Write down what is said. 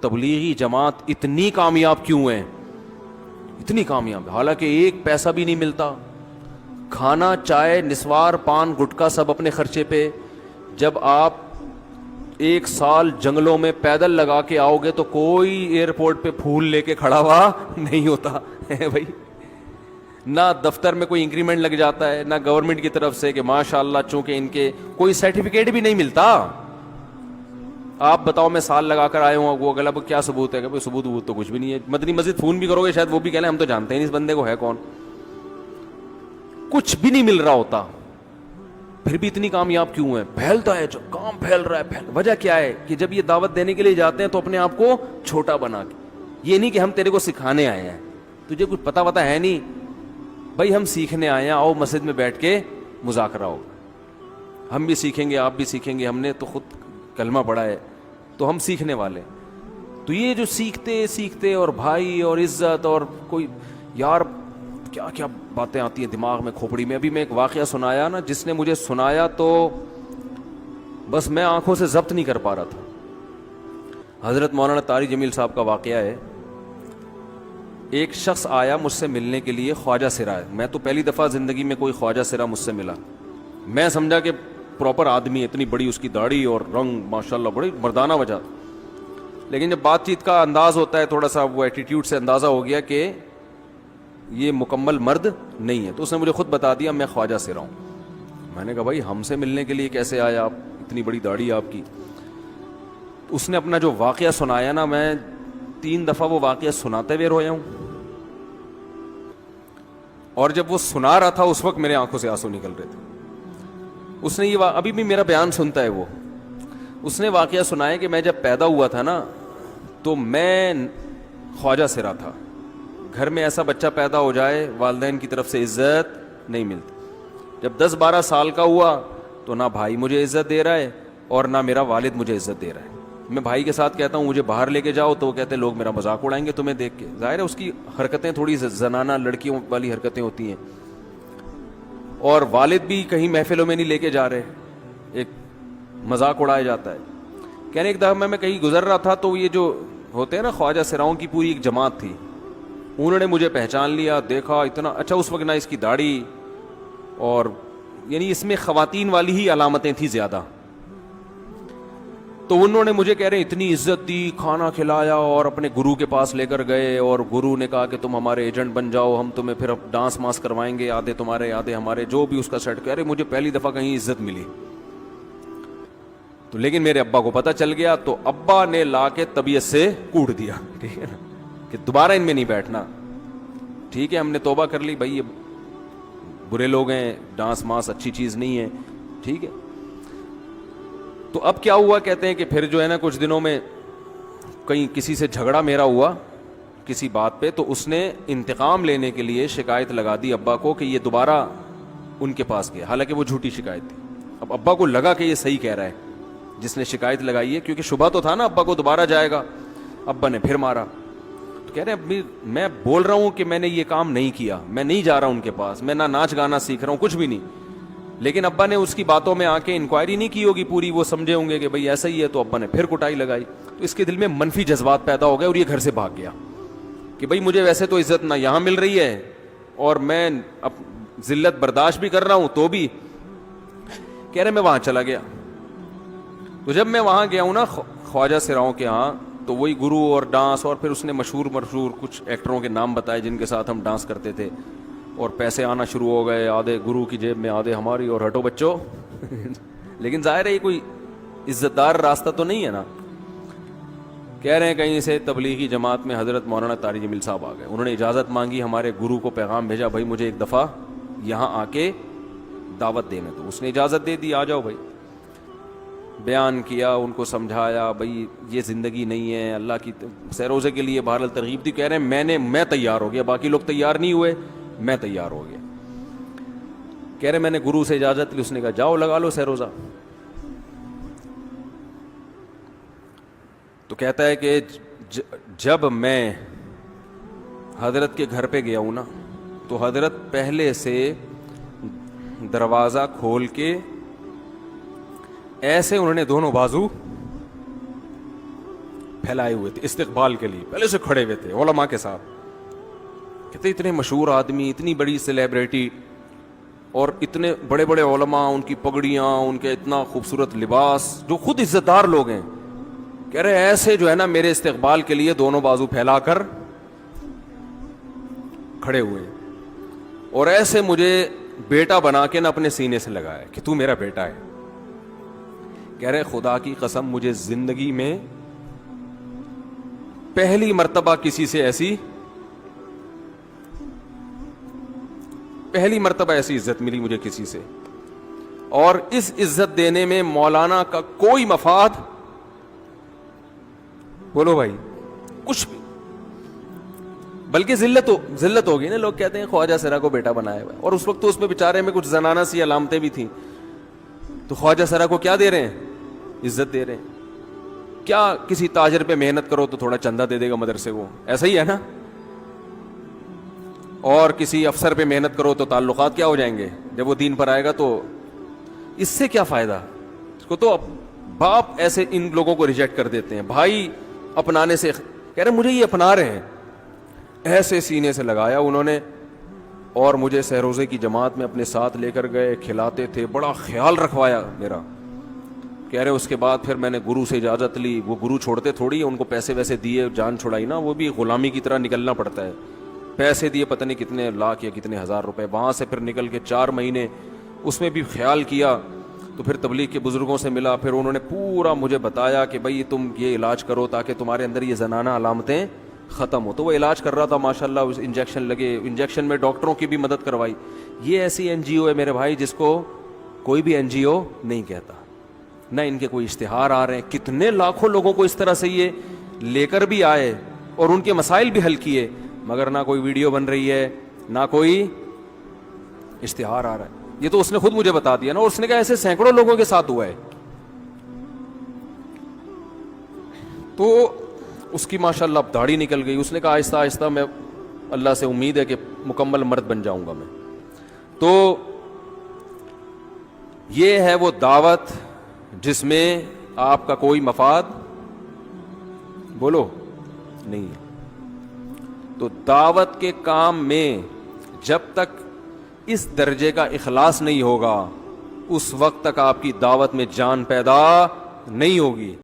تبلیغی جماعت اتنی کامیاب کیوں ہے؟ اتنی کامیاب، حالانکہ ایک پیسہ بھی نہیں ملتا، کھانا چائے نسوار پان گٹکا سب اپنے خرچے پہ. جب آپ ایک سال جنگلوں میں پیدل لگا کے آؤ گے تو کوئی ایئرپورٹ پہ پھول لے کے کھڑا ہوا نہیں ہوتا ہے بھائی. نہ دفتر میں کوئی انکریمنٹ لگ جاتا ہے، نہ گورنمنٹ کی طرف سے کہ ماشاء اللہ چونکہ ان کے کوئی سرٹیفکیٹ بھی نہیں ملتا. آپ بتاؤ میں سال لگا کر آئے ہوں، وہ اگلا کیا ثبوت ہے؟ کہ ثبوت تو کچھ بھی نہیں ہے. مدنی مسجد فون بھی کرو گے شاید وہ بھی کہہ لیں ہم تو جانتے ہیں نہیں اس بندے کو ہے کون. کچھ بھی نہیں مل رہا ہوتا، پھر بھی اتنی کامیاب کیوں ہے؟ پھیلتا ہے جو کام پھیل رہا ہے. وجہ کیا ہے؟ کہ جب یہ دعوت دینے کے لیے جاتے ہیں تو اپنے آپ کو چھوٹا بنا کے، یہ نہیں کہ ہم تیرے کو سکھانے آئے ہیں، تجھے کچھ پتا وتا ہے نہیں بھائی، ہم سیکھنے آئے ہیں، آؤ مسجد میں بیٹھ کے مذاکرہ ہوگا، ہم بھی سیکھیں گے آپ بھی سیکھیں گے، ہم نے تو خود کلمہ پڑھا ہے تو ہم سیکھنے والے. تو یہ جو سیکھتے سیکھتے اور بھائی اور عزت اور کوئی یار کیا کیا باتیں آتی ہیں دماغ میں کھوپڑی میں. ابھی میں ایک واقعہ سنایا نا، جس نے مجھے سنایا تو بس میں آنکھوں سے ضبط نہیں کر پا رہا تھا. حضرت مولانا طاری جمیل صاحب کا واقعہ ہے. ایک شخص آیا مجھ سے ملنے کے لیے، خواجہ سرا ہے. میں تو پہلی دفعہ زندگی میں کوئی خواجہ سرا مجھ سے ملا. میں سمجھا کہ پراپر آدمی، اتنی بڑی اس کی داڑھی اور رنگ ماشاءاللہ بڑی مردانہ وجہ. لیکن جب بات چیت کا انداز ہوتا ہے تھوڑا سا وہ ایٹیٹیوڈ سے اندازہ ہو گیا کہ یہ مکمل مرد نہیں ہے. تو اس نے مجھے خود بتا دیا میں خواجہ سرا ہوں. میں نے کہا بھائی ہم سے ملنے کے لیے کیسے آیا آپ، اتنی بڑی داڑھی آپ کی. اس نے اپنا جو واقعہ سنایا نا، میں 3 دفعہ وہ واقعہ سناتے ہوئے رویا ہوں. اور جب وہ سنا رہا تھا اس وقت میرے آنکھوں سے آنسو نکل رہے تھے. اس نے یہ ابھی بھی میرا بیان سنتا ہے وہ. اس نے واقعہ سنایا کہ میں جب پیدا ہوا تھا نا تو میں خواجہ سرا تھا. گھر میں ایسا بچہ پیدا ہو جائے والدین کی طرف سے عزت نہیں ملتی. جب 10-12 سال کا ہوا تو نہ بھائی مجھے عزت دے رہا ہے اور نہ میرا والد مجھے عزت دے رہا ہے. میں بھائی کے ساتھ کہتا ہوں مجھے باہر لے کے جاؤ تو وہ کہتے ہیں لوگ میرا مذاق اڑائیں گے تمہیں دیکھ کے. ظاہر ہے اس کی حرکتیں تھوڑی زنانہ لڑکیوں والی حرکتیں ہوتی ہیں. اور والد بھی کہیں محفلوں میں نہیں لے کے جا رہے، ایک مذاق اڑایا جاتا ہے. کہنے ایک دفعہ میں کہیں گزر رہا تھا تو یہ جو ہوتے ہیں نا خواجہ سراؤں کی پوری ایک جماعت تھی، انہوں نے مجھے پہچان لیا، دیکھا اتنا اچھا. اس وقت نہ اس کی داڑھی اور یعنی اس میں خواتین والی ہی علامتیں تھیں زیادہ. تو انہوں نے مجھے کہہ رہے اتنی عزت دی، کھانا کھلایا اور اپنے گرو کے پاس لے کر گئے. اور گرو نے کہا کہ تم ہمارے ایجنٹ بن جاؤ، ہم تمہیں پھر ڈانس ماس کروائیں گے، آدھے تمہارے آدھے ہمارے، جو بھی اس کا سیٹ. کہہ رہے مجھے پہلی دفعہ کہیں عزت ملی. تو لیکن میرے ابا کو پتہ چل گیا تو ابا نے لا کے طبیعت سے کوٹ دیا، ٹھیک ہے نا، کہ دوبارہ ان میں نہیں بیٹھنا. ٹھیک ہے ہم نے توبہ کر لی بھائی، یہ برے لوگ ہیں، ڈانس ماس اچھی چیز نہیں ہے، ٹھیک ہے. تو اب کیا ہوا، کہتے ہیں کہ پھر جو ہے نا کچھ دنوں میں کہیں کسی سے جھگڑا میرا ہوا کسی بات پہ، تو اس نے انتقام لینے کے لیے شکایت لگا دی ابا کو کہ یہ دوبارہ ان کے پاس گیا. حالانکہ وہ جھوٹی شکایت تھی. اب ابا کو لگا کہ یہ صحیح کہہ رہا ہے جس نے شکایت لگائی ہے، کیونکہ شبہ تو تھا نا ابا کو دوبارہ جائے گا. ابا نے پھر مارا. تو کہہ رہے ہیں میں بول رہا ہوں کہ میں نے یہ کام نہیں کیا، میں نہیں جا رہا ان کے پاس، میں نہ ناچ گانا سیکھ رہا ہوں، کچھ بھی نہیں. لیکن ابا نے اس کی باتوں میں آ کے انکوائری نہیں کی ہوگی پوری، وہ سمجھے ہوں گے کہ بھئی ایسا ہی ہے. تو ابا نے پھر کٹائی لگائی. تو اس کے دل میں منفی جذبات پیدا ہو گئے اور یہ گھر سے بھاگ گیا کہ بھئی مجھے ویسے تو عزت نہ یہاں مل رہی ہے اور میں اب ذلت برداشت بھی کر رہا ہوں تو بھی. کہہ رہے میں وہاں چلا گیا. تو جب میں وہاں گیا ہوں نا خواجہ سراؤں کے ہاں، تو وہی گرو اور ڈانس، اور پھر اس نے مشہور کچھ ایکٹروں کے نام بتائے جن کے ساتھ ہم ڈانس کرتے تھے. اور پیسے آنا شروع ہو گئے، آدھے گرو کی جیب میں آدھے ہماری، اور ہٹو بچوں. لیکن ظاہر ہے یہ کوئی عزت دار راستہ تو نہیں ہے نا. کہہ رہے ہیں کہیں سے تبلیغی جماعت میں حضرت مولانا طاری جمیل صاحب آ گئے. انہوں نے اجازت مانگی، ہمارے گرو کو پیغام بھیجا بھائی مجھے ایک دفعہ یہاں آ کے دعوت دینے. تو اس نے اجازت دے دی، آ جاؤ بھائی. بیان کیا، ان کو سمجھایا بھائی یہ زندگی نہیں ہے، اللہ کی سیروزے کے لیے بہرحال ترغیب دی. کہہ رہے ہیں میں تیار ہو گیا، باقی لوگ تیار نہیں ہوئے، میں تیار ہو گیا. کہہ رہے میں نے گرو سے اجازت لی، اس نے کہا جاؤ لگا لو سیروزہ. تو کہتا ہے کہ جب میں حضرت کے گھر پہ گیا ہوں نا تو حضرت پہلے سے دروازہ کھول کے ایسے انہوں نے دونوں بازو پھیلائے ہوئے تھے استقبال کے لیے, پہلے سے کھڑے ہوئے تھے علماء کے ساتھ. کہتے اتنے مشہور آدمی, اتنی بڑی سیلیبریٹی, اور اتنے بڑے بڑے علماء, ان کی پگڑیاں, ان کے اتنا خوبصورت لباس, جو خود عزت دار لوگ ہیں, کہہ رہے ایسے جو ہے نا میرے استقبال کے لیے دونوں بازو پھیلا کر کھڑے ہوئے, اور ایسے مجھے بیٹا بنا کے نہ اپنے سینے سے لگایا کہ تو میرا بیٹا ہے. کہہ رہے خدا کی قسم مجھے زندگی میں پہلی مرتبہ کسی سے پہلی مرتبہ ایسی عزت ملی مجھے کسی سے, اور اس عزت دینے میں مولانا کا کوئی مفاد, بولو بھائی, کچھ بھی, بلکہ ذلت ہوگی نا. لوگ کہتے ہیں خواجہ سرا کو بیٹا بنایا ہوا ہے, اور اس وقت تو اس میں بیچارے میں کچھ زنانہ سی علامتیں بھی تھیں, تو خواجہ سرا کو کیا دے رہے ہیں, عزت دے رہے ہیں. کیا کسی تاجر پہ محنت کرو تو تھوڑا چندہ دے دے گا مدرسے کو, ایسا ہی ہے نا, اور کسی افسر پہ محنت کرو تو تعلقات کیا ہو جائیں گے, جب وہ دین پر آئے گا تو اس سے کیا فائدہ. اس کو تو باپ ایسے ان لوگوں کو ریجیکٹ کر دیتے ہیں, بھائی اپنانے سے. کہہ رہے مجھے یہ اپنا رہے ہیں, ایسے سینے سے لگایا انہوں نے, اور مجھے سہروزے کی جماعت میں اپنے ساتھ لے کر گئے, کھلاتے تھے, بڑا خیال رکھوایا میرا. کہہ رہے اس کے بعد پھر میں نے گرو سے اجازت لی, وہ گرو چھوڑتے تھوڑی, ان کو پیسے ویسے دیے, جان چھڑائی نا, وہ بھی غلامی کی طرح نکلنا پڑتا ہے, پیسے دیے پتہ نہیں کتنے لاکھ یا کتنے ہزار روپے, وہاں سے پھر نکل کے 4 مہینے اس میں بھی خیال کیا. تو پھر تبلیغ کے بزرگوں سے ملا, پھر انہوں نے پورا مجھے بتایا کہ بھائی تم یہ علاج کرو تاکہ تمہارے اندر یہ زنانہ علامتیں ختم ہو. تو وہ علاج کر رہا تھا ماشاءاللہ, انجیکشن لگے, انجیکشن میں ڈاکٹروں کی بھی مدد کروائی. یہ ایسی این جی او ہے میرے بھائی جس کو کوئی بھی این جی او نہیں کہتا, نہ ان کے کوئی اشتہار آ رہے ہیں. کتنے لاکھوں لوگوں کو اس طرح سے یہ لے کر بھی آئے اور ان کے مسائل بھی حل کیے, مگر نہ کوئی ویڈیو بن رہی ہے, نہ کوئی اشتہار آ رہا ہے. یہ تو اس نے خود مجھے بتا دیا نا, اور اس نے کہا ایسے سینکڑوں لوگوں کے ساتھ ہوا ہے. تو اس کی ماشاءاللہ اب داڑھی نکل گئی. اس نے کہا آہستہ آہستہ میں اللہ سے امید ہے کہ مکمل مرد بن جاؤں گا میں. تو یہ ہے وہ دعوت جس میں آپ کا کوئی مفاد بولو نہیں ہے. تو دعوت کے کام میں جب تک اس درجے کا اخلاص نہیں ہوگا اس وقت تک آپ کی دعوت میں جان پیدا نہیں ہوگی.